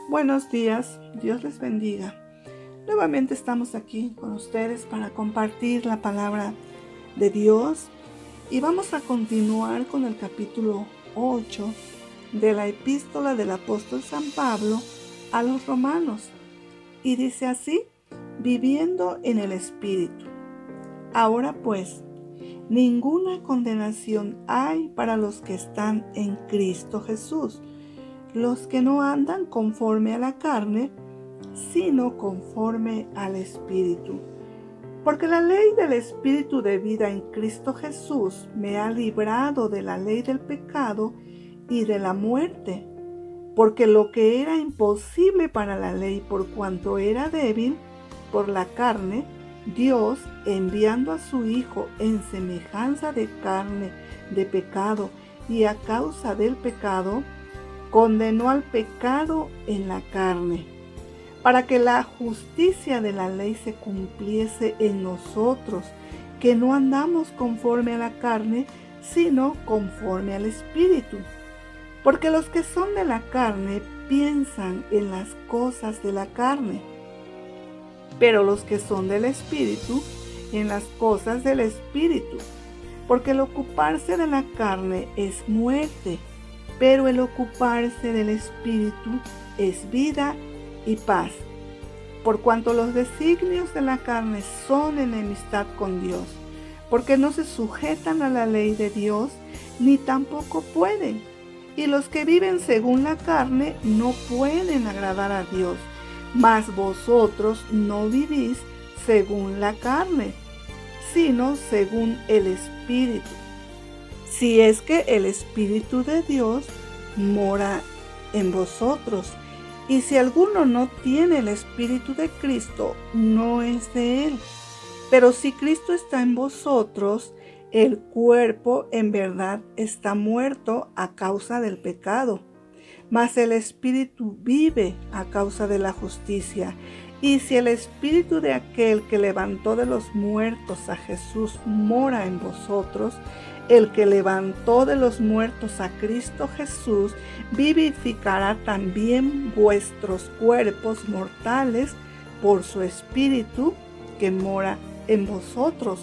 Buenos días, Dios les bendiga. Nuevamente estamos aquí con ustedes para compartir la palabra de Dios y vamos a continuar con el capítulo 8 de la epístola del apóstol San Pablo a los romanos. Y dice así: viviendo en el Espíritu. Ahora pues, ninguna condenación hay para los que están en Cristo Jesús, los que no andan conforme a la carne, sino conforme al Espíritu. Porque la ley del Espíritu de vida en Cristo Jesús me ha librado de la ley del pecado y de la muerte. Porque lo que era imposible para la ley por cuanto era débil por la carne, Dios, enviando a su Hijo en semejanza de carne de pecado y a causa del pecado, condenó al pecado en la carne, para que la justicia de la ley se cumpliese en nosotros, que no andamos conforme a la carne, sino conforme al Espíritu. Porque los que son de la carne piensan en las cosas de la carne, pero los que son del Espíritu, en las cosas del Espíritu. Porque el ocuparse de la carne es muerte, pero el ocuparse del Espíritu es vida y paz. Por cuanto los designios de la carne son enemistad con Dios, porque no se sujetan a la ley de Dios, ni tampoco pueden. Y los que viven según la carne no pueden agradar a Dios. Mas vosotros no vivís según la carne, sino según el Espíritu. Si es que el Espíritu de Dios mora en vosotros. Y si alguno no tiene el Espíritu de Cristo, no es de él. Pero si Cristo está en vosotros, el cuerpo en verdad está muerto a causa del pecado, mas el Espíritu vive a causa de la justicia. Y si el Espíritu de aquel que levantó de los muertos a Jesús mora en vosotros, el que levantó de los muertos a Cristo Jesús vivificará también vuestros cuerpos mortales por su Espíritu que mora en vosotros.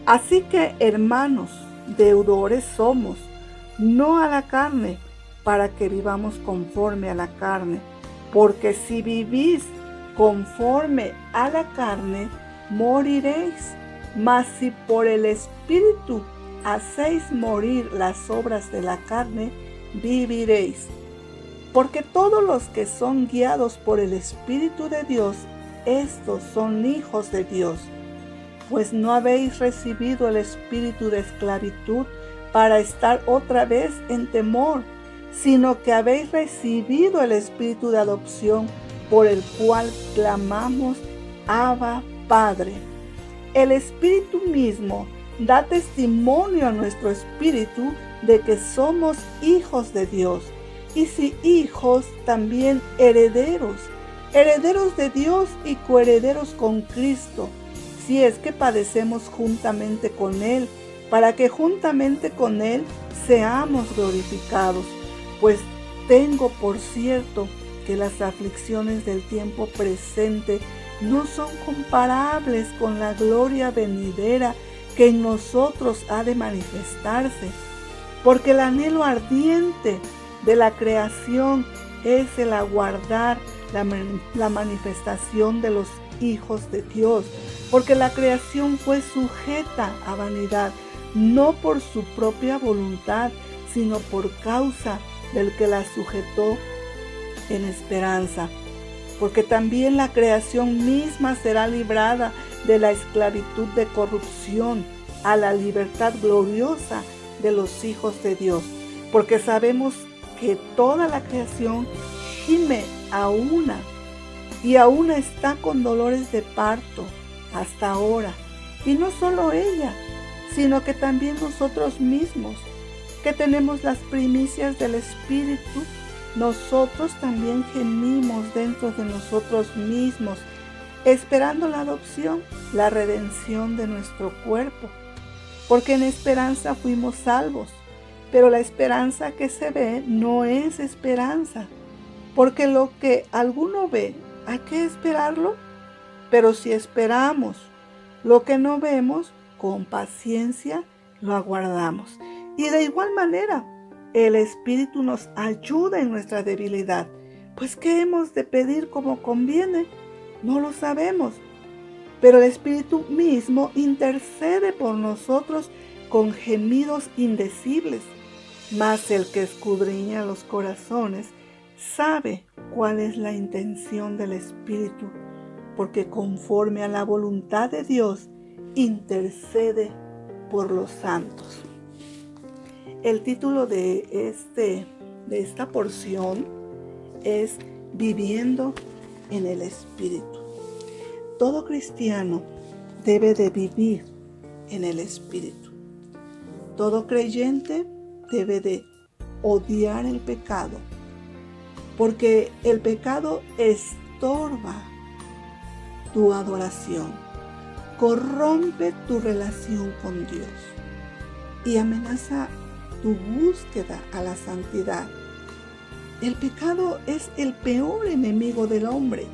Así que, hermanos, deudores somos, no a la carne, para que vivamos conforme a la carne. Porque si vivís conforme a la carne, moriréis. Mas si por el Espíritu hacéis morir las obras de la carne, viviréis. Porque todos los que son guiados por el Espíritu de Dios, estos son hijos de Dios. Pues no habéis recibido el espíritu de esclavitud para estar otra vez en temor, sino que habéis recibido el espíritu de adopción, por el cual clamamos: Abba, Padre. El Espíritu mismo da testimonio a nuestro espíritu de que somos hijos de Dios. Y si hijos, también herederos, herederos de Dios y coherederos con Cristo, si es que padecemos juntamente con Él, para que juntamente con Él seamos glorificados. Pues tengo por cierto que las aflicciones del tiempo presente no son comparables con la gloria venidera que en nosotros ha de manifestarse. Porque el anhelo ardiente de la creación es el aguardar la manifestación de los hijos de Dios, porque la creación fue sujeta a vanidad, no por su propia voluntad, sino por causa del que la sujetó en esperanza. Porque también la creación misma será librada de la esclavitud de corrupción a la libertad gloriosa de los hijos de Dios. Porque sabemos que toda la creación gime a una, y aún está con dolores de parto hasta ahora. Y no solo ella, sino que también nosotros mismos, que tenemos las primicias del Espíritu, nosotros también gemimos dentro de nosotros mismos, esperando la adopción, la redención de nuestro cuerpo. Porque en esperanza fuimos salvos, pero la esperanza que se ve no es esperanza. Porque lo que alguno ve, ¿hay que esperarlo? Pero si esperamos lo que no vemos, con paciencia lo aguardamos. Y de igual manera, el Espíritu nos ayuda en nuestra debilidad. Pues, ¿qué hemos de pedir como conviene? No lo sabemos. Pero el Espíritu mismo intercede por nosotros con gemidos indecibles. Mas el que escudriña los corazones sabe cuál es la intención del Espíritu, porque conforme a la voluntad de Dios, intercede por los santos. El título de esta porción es Viviendo en el Espíritu. Todo cristiano debe de vivir en el Espíritu. Todo creyente debe de odiar el pecado, porque el pecado estorba tu adoración, corrompe tu relación con Dios y amenaza tu búsqueda a la santidad. El pecado es el peor enemigo del hombre.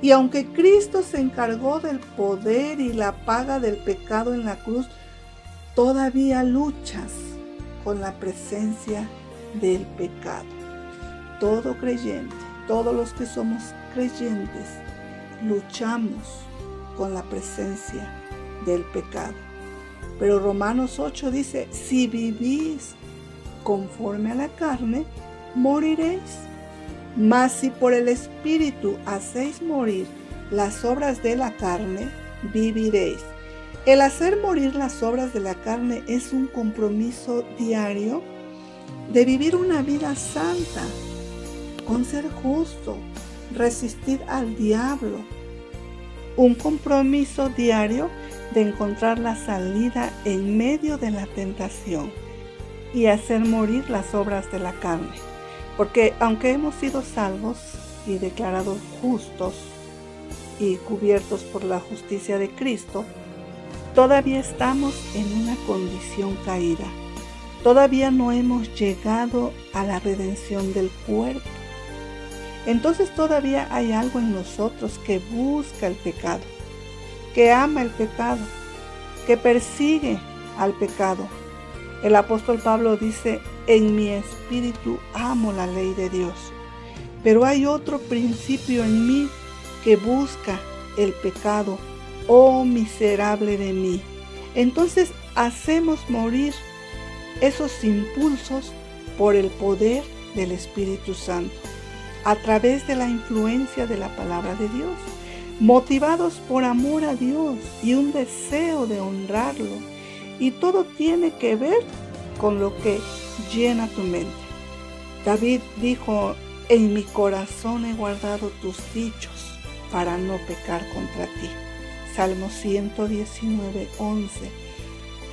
Y aunque Cristo se encargó del poder y la paga del pecado en la cruz, todavía luchas con la presencia del pecado. Todo creyente, todos los que somos creyentes, luchamos con la presencia del pecado. Pero Romanos 8 dice, si vivís conforme a la carne, moriréis. Mas si por el Espíritu hacéis morir las obras de la carne, viviréis. El hacer morir las obras de la carne es un compromiso diario de vivir una vida santa, con ser justo, resistir al diablo. Un compromiso diario de encontrar la salida en medio de la tentación y hacer morir las obras de la carne. Porque aunque hemos sido salvos y declarados justos y cubiertos por la justicia de Cristo, todavía estamos en una condición caída. Todavía no hemos llegado a la redención del cuerpo. Entonces todavía hay algo en nosotros que busca el pecado, que ama el pecado, que persigue al pecado. El apóstol Pablo dice, en mi espíritu amo la ley de Dios, pero hay otro principio en mí que busca el pecado. Oh miserable de mí. Entonces hacemos morir esos impulsos por el poder del Espíritu Santo, a través de la influencia de la palabra de Dios, motivados por amor a Dios y un deseo de honrarlo. Y todo tiene que ver con lo que llena tu mente. David dijo, en mi corazón he guardado tus dichos para no pecar contra ti. Salmo 119, 11.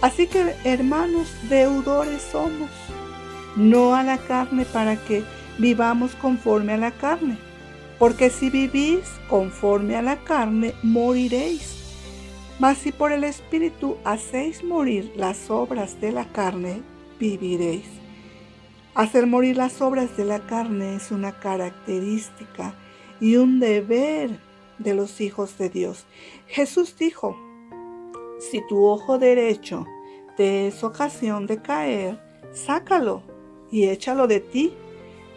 Así que, hermanos, deudores somos, no a la carne para que vivamos conforme a la carne. Porque si vivís conforme a la carne, moriréis. Mas si por el Espíritu hacéis morir las obras de la carne, viviréis. Hacer morir las obras de la carne es una característica y un deber de los hijos de Dios. Jesús dijo, si tu ojo derecho te es ocasión de caer, sácalo y échalo de ti,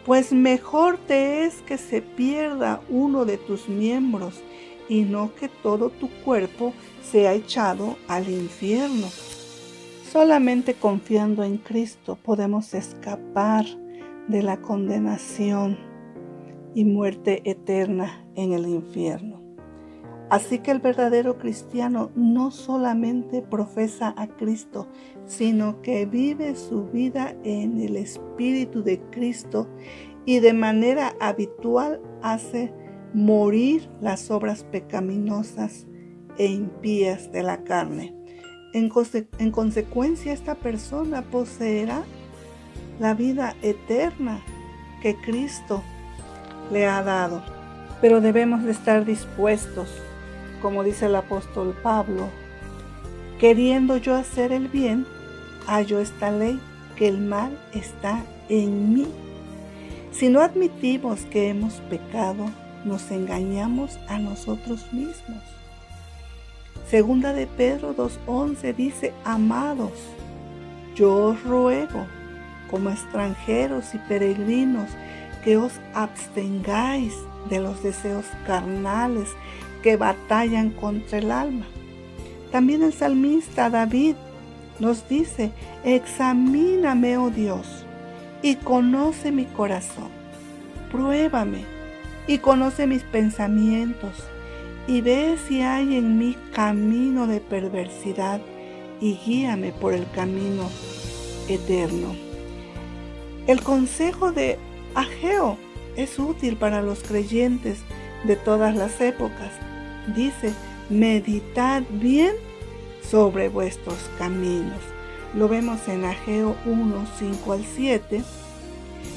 pues mejor te es que se pierda uno de tus miembros y no que todo tu cuerpo sea echado al infierno. Solamente confiando en Cristo podemos escapar de la condenación y muerte eterna en el infierno. Así que el verdadero cristiano no solamente profesa a Cristo, sino que vive su vida en el Espíritu de Cristo y de manera habitual hace morir las obras pecaminosas e impías de la carne. En consecuencia, esta persona poseerá la vida eterna que Cristo le ha dado. Pero debemos de estar dispuestos, como dice el apóstol Pablo, queriendo yo hacer el bien, hallo esta ley, que el mal está en mí. Si no admitimos que hemos pecado, nos engañamos a nosotros mismos. Segunda de Pedro 2:11 dice: amados, yo os ruego, como extranjeros y peregrinos, que os abstengáis de los deseos carnales que batallan contra el alma. También el salmista David nos dice: examíname, oh Dios, y conoce mi corazón. Pruébame y conoce mis pensamientos, y ve si hay en mí camino de perversidad, y guíame por el camino eterno. El consejo de Ageo es útil para los creyentes de todas las épocas. Dice: meditad bien sobre vuestros caminos. Lo vemos en Ageo 1, 5 al 7.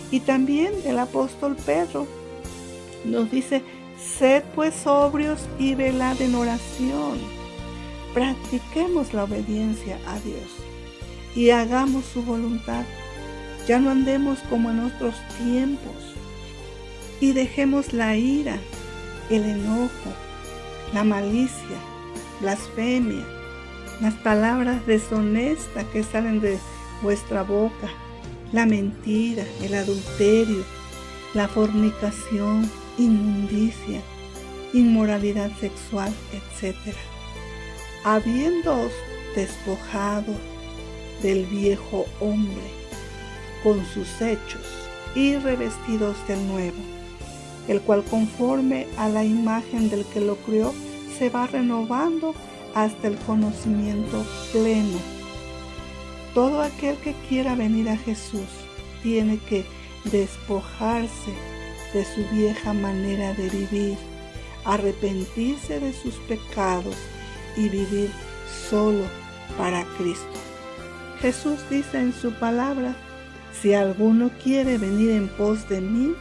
Y también el apóstol Pedro nos dice: sed pues sobrios y velad en oración. Practiquemos la obediencia a Dios y hagamos su voluntad. Ya no andemos como en otros tiempos y dejemos la ira, el enojo, la malicia, blasfemia, las palabras deshonestas que salen de vuestra boca, la mentira, el adulterio, la fornicación, inmundicia, inmoralidad sexual, etc. Habiéndoos despojado del viejo hombre con sus hechos y revestidos del nuevo, el cual conforme a la imagen del que lo crió se va renovando hasta el conocimiento pleno. Todo aquel que quiera venir a Jesús tiene que despojarse de su vieja manera de vivir, arrepentirse de sus pecados y vivir solo para Cristo. Jesús dice en su palabra: si alguno quiere venir en pos de mí,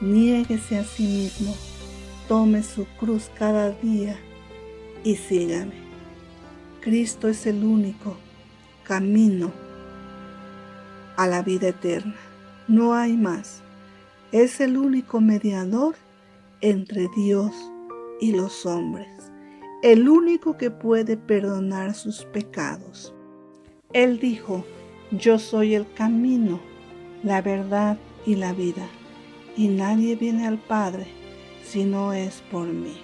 niéguese a sí mismo, tome su cruz cada día y sígame. Cristo es el único camino a la vida eterna. No hay más. Es el único mediador entre Dios y los hombres, el único que puede perdonar sus pecados. Él dijo: yo soy el camino, la verdad y la vida, y nadie viene al Padre si no es por mí.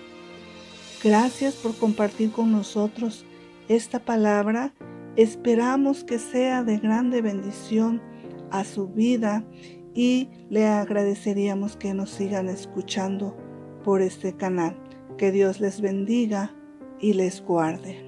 Gracias por compartir con nosotros esta palabra. Esperamos que sea de grande bendición a su vida y le agradeceríamos que nos sigan escuchando por este canal. Que Dios les bendiga y les guarde.